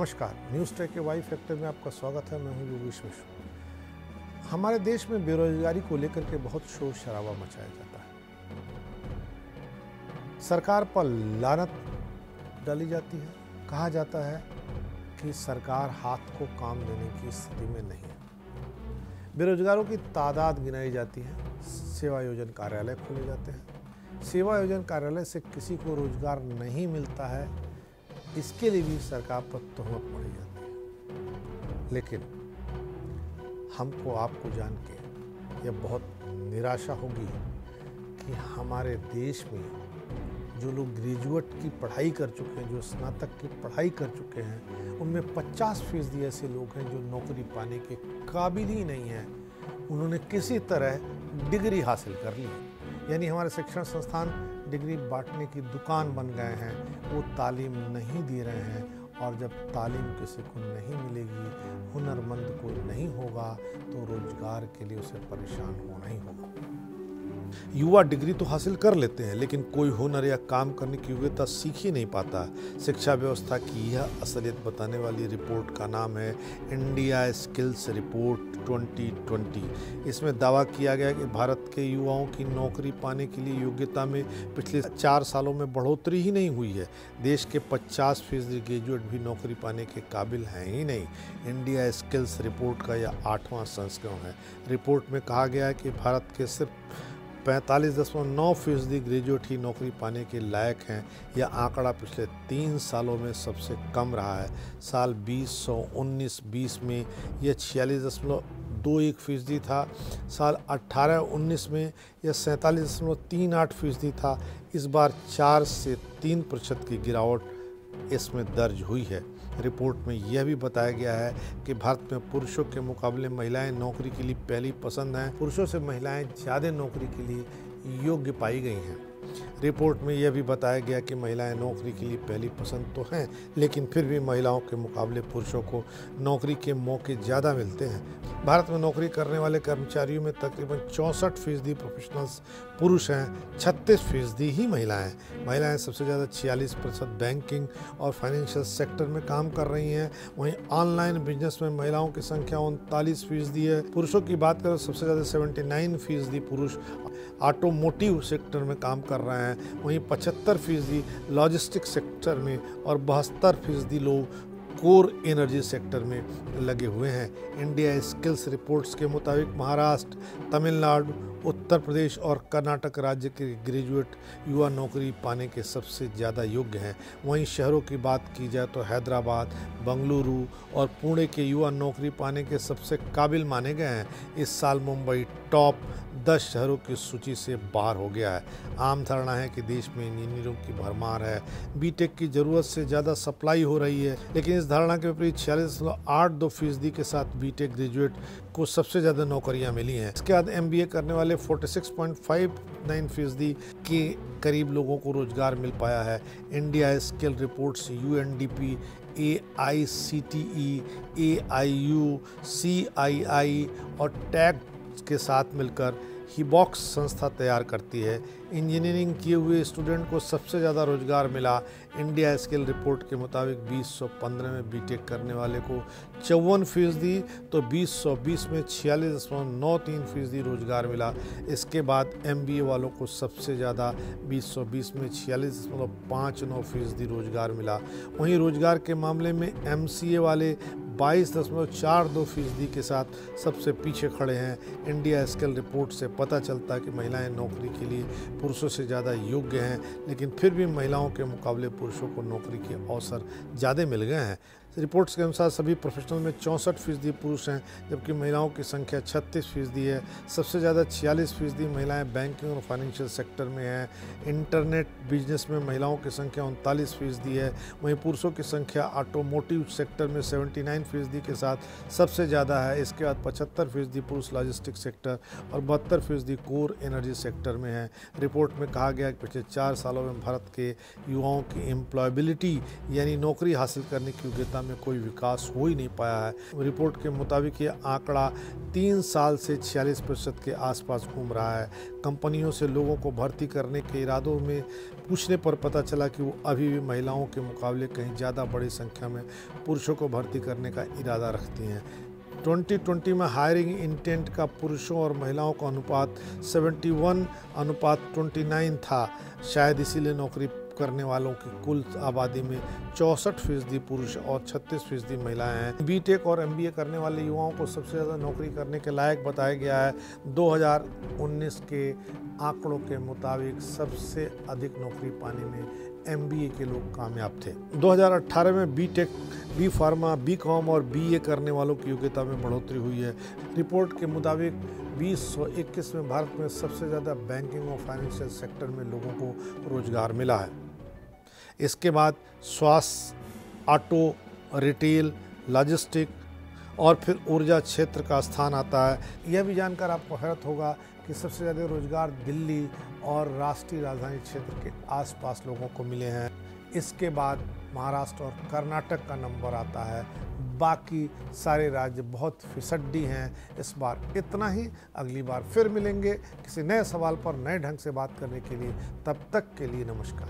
नमस्कार, news take के Y factor में आपका स्वागत है। मैं हूं योगेश मिश्र। हमारे देश में बेरोजगारी को लेकर के बहुत शोर शराबा मचाया जाता है। सरकार पर लानत डाली जाती है। कहा जाता है कि सरकार हाथ को काम देने की स्थिति में नहीं है। बेरोजगारों की तादाद गिनाई जाती है। सेवा योजन कार्यालय खोले जाते हैं। सेवा योजन कार्यालय से किसी को रोजगार नहीं मिलता है, इसके लिए भी सरकार पर तोहमत मढ़ी जाती है। लेकिन हमको आपको जान के यह बहुत निराशा होगी कि हमारे देश में जो लोग ग्रेजुएट की पढ़ाई कर चुके हैं, जो स्नातक की पढ़ाई कर चुके हैं, उनमें 50% ऐसे लोग हैं जो नौकरी पाने के काबिल ही नहीं हैं। उन्होंने किसी तरह डिग्री हासिल कर ली, यानी हमारे शिक्षण संस्थान डिग्री बांटने की दुकान बन गए हैं। वो तालीम नहीं दे रहे हैं, और जब तालीम किसी को नहीं मिलेगी, हुनरमंद कोई नहीं होगा, तो रोजगार के लिए उसे परेशान होना ही होगा। युवा डिग्री तो हासिल कर लेते हैं, लेकिन कोई हुनर या काम करने की योग्यता सीख ही नहीं पाता। शिक्षा व्यवस्था की यह असलियत बताने वाली रिपोर्ट का नाम है इंडिया स्किल्स रिपोर्ट 2020। इसमें दावा किया गया कि भारत के युवाओं की नौकरी पाने के लिए योग्यता में पिछले 4 सालों में बढ़ोतरी ही नहीं हुई है। देश के 50% ग्रेजुएट भी नौकरी पाने के काबिल हैं ही नहीं। इंडिया स्किल्स रिपोर्ट का यह 8वां संस्करण है। रिपोर्ट में कहा गया है कि भारत के सिर्फ 45.9% ग्रेजुएट ही नौकरी पाने के लायक हैं। यह आंकड़ा पिछले 3 सालों में सबसे कम रहा है। साल 2019-20 में यह 46.21% था। साल 18-19 में यह 47.38% था। इस बार 4 से 3% की गिरावट इसमें दर्ज हुई है। रिपोर्ट में यह भी बताया गया है कि भारत में पुरुषों के मुकाबले महिलाएं नौकरी के लिए पहली पसंद हैं। पुरुषों से महिलाएं ज़्यादा नौकरी के लिए योग्य पाई गई हैं। रिपोर्ट में यह भी बताया गया कि महिलाएं नौकरी के लिए पहली पसंद तो हैं, लेकिन फिर भी महिलाओं के मुकाबले पुरुषों को नौकरी के मौके ज़्यादा मिलते हैं। भारत में नौकरी करने वाले कर्मचारियों में तकरीबन 64% प्रोफेशनल्स पुरुष हैं, 36% ही महिलाएं हैं। महिलाएं सबसे ज़्यादा 46% बैंकिंग और फाइनेंशियल सेक्टर में काम कर रही हैं। वहीं ऑनलाइन बिजनेस में महिलाओं की संख्या 39% है। पुरुषों की बात करें तो सबसे ज़्यादा 79% पुरुष ऑटोमोटिव सेक्टर में काम कर रहे हैं। वहीं 75% लॉजिस्टिक सेक्टर में और 72% लोग कोर एनर्जी सेक्टर में लगे हुए हैं। इंडिया स्किल्स रिपोर्ट्स के मुताबिक महाराष्ट्र, तमिलनाडु, उत्तर प्रदेश और कर्नाटक राज्य के ग्रेजुएट युवा नौकरी पाने के सबसे ज़्यादा योग्य हैं। वहीं शहरों की बात की जाए तो हैदराबाद, बेंगलुरु और पुणे के युवा नौकरी पाने के सबसे काबिल माने गए हैं। इस साल मुंबई टॉप 10 शहरों की सूची से बाहर हो गया है। आम धारणा है कि देश में इंजीनियरों की भरमार है, बीटेक की ज़रूरत से ज़्यादा सप्लाई हो रही है, लेकिन इस धारणा के विपरीत 46.82% के साथ बीटेक ग्रेजुएट को सबसे ज़्यादा नौकरियां मिली हैं। इसके बाद एमबीए करने वाले 46.59% के करीब लोगों को रोजगार मिल पाया है। India skill reports UNDP, AICTE, AIU, CII और टैग के साथ मिलकर हिबॉक्स संस्था तैयार करती है। इंजीनियरिंग किए हुए स्टूडेंट को सबसे ज़्यादा रोजगार मिला। इंडिया स्किल रिपोर्ट के मुताबिक 2015 में बीटेक करने वाले को 54%, तो 2020 में 46.93% रोजगार मिला। इसके बाद एमबीए वालों को सबसे ज़्यादा 2020 में 46.59% रोजगार मिला। वहीं रोजगार के मामले में एमसीए वाले 22.42% के साथ सबसे पीछे खड़े हैं। इंडिया स्किल रिपोर्ट से पता चलता है कि महिलाएं नौकरी के लिए पुरुषों से ज़्यादा योग्य हैं, लेकिन फिर भी महिलाओं के मुकाबले पुरुषों को नौकरी के अवसर ज़्यादा मिल गए हैं। रिपोर्ट्स के अनुसार सभी प्रोफेशनल में 64% पुरुष हैं, जबकि महिलाओं की संख्या 36% है। सबसे ज़्यादा 46% महिलाएं बैंकिंग और फाइनेंशियल सेक्टर में हैं। इंटरनेट बिजनेस में महिलाओं की संख्या 39% है। वहीं पुरुषों की संख्या ऑटोमोटिव सेक्टर में 79% के साथ सबसे ज़्यादा है। इसके बाद 75% पुरुष लॉजिस्टिक सेक्टर और 72% कोर एनर्जी सेक्टर में है। रिपोर्ट में कहा गया कि पिछले 4 सालों में भारत के युवाओं की एम्प्लॉयबिलिटी यानी नौकरी हासिल करने की योग्यता में कोई विकास हो ही नहीं पाया है। रिपोर्ट के मुताबिक ये आंकड़ा 3 साल से 46% के आसपास घूम रहा है। कंपनियों से लोगों को भर्ती करने के इरादों में पूछने पर पता चला कि वो अभी भी महिलाओं के मुकाबले कहीं ज़्यादा बड़ी संख्या में पुरुषों को भर्ती करने का इरादा रखती हैं। 2020 में हायरिंग इंटेंट का पुरुषों और महिलाओं का अनुपात 71:29 था। शायद इसीलिए नौकरी करने वालों की कुल आबादी में 64% पुरुष और 36% महिलाएं हैं। बीटेक और एमबीए करने वाले युवाओं को सबसे ज़्यादा नौकरी करने के लायक बताया गया है। 2019 के आंकड़ों के मुताबिक सबसे अधिक नौकरी पाने में एमबीए के लोग कामयाब थे। 2018 में बीटेक, बी फार्मा, बीकॉम और बीए करने वालों की योग्यता में बढ़ोतरी हुई है। रिपोर्ट के मुताबिक 2021 में भारत में सबसे ज़्यादा बैंकिंग और फाइनेंशियल सेक्टर में लोगों को रोजगार मिला है। इसके बाद स्वास्थ्य, ऑटो, रिटेल, लॉजिस्टिक और फिर ऊर्जा क्षेत्र का स्थान आता है। यह भी जानकर आपको हैरत होगा कि सबसे ज़्यादा रोजगार दिल्ली और राष्ट्रीय राजधानी क्षेत्र के आसपास लोगों को मिले हैं। इसके बाद महाराष्ट्र और कर्नाटक का नंबर आता है। बाकी सारे राज्य बहुत फिसड्डी हैं। इस बार इतना ही। अगली बार फिर मिलेंगे किसी नए सवाल पर नए ढंग से बात करने के लिए। तब तक के लिए नमस्कार।